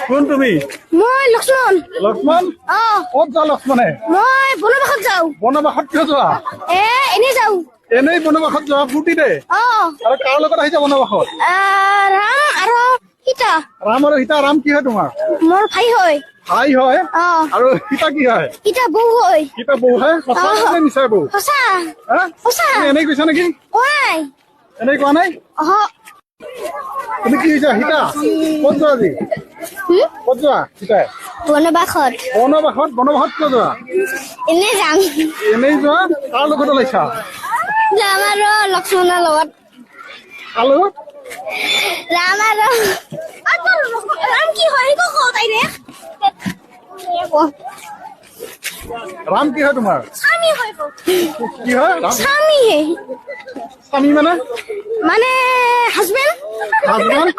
কোন তুমি? মই লক্ষ্মণ। লক্ষ্মণ? ক'ত যোৱা লক্ষ্মণে? মই বনবাসত যাওঁ। বনবাসত কিয় যোৱা? এনেই যাওঁ। এনেই বনবাসত যোৱা ফূৰ্তিতে? আৰু কাৰ লগত আহিছা বনবাসত? ৰাম আৰু সীতা। ৰাম আৰু সীতা। ৰাম কি হয় তোমাৰ? মোৰ ভাই হয়। ভাই হয়? আৰু সীতা কি হয়? সীতা বৌ হয়। সীতা বৌ হয়? সঁচা নে মিছা বৌ? সঁচা। সঁচা। তুমি এনেই কৈছা নেকি? এনেই কোৱা নাই? তুমি কি হৈছা সীতা? ক'ত যোৱা আজি? ক'ত যোৱা সীতাই? বনবাসত। বনবাসত? বনবাসত কিয় যোৱা? এনেই যাম। এনেই যোৱা? কাৰ লগত ওলাইছা? ৰাম আৰু লক্ষ্মণৰ লগত। কাৰ লগত? ৰাম আৰু ৰাম কি হয় সেইটো কওঁ তাইৰে। ৰাম কি হয় তোমাৰ? স্বামী হয়। কি হয়? স্বামী। স্বামী মানে? মানে হাজবেণ্ড। হাজবেণ্ড?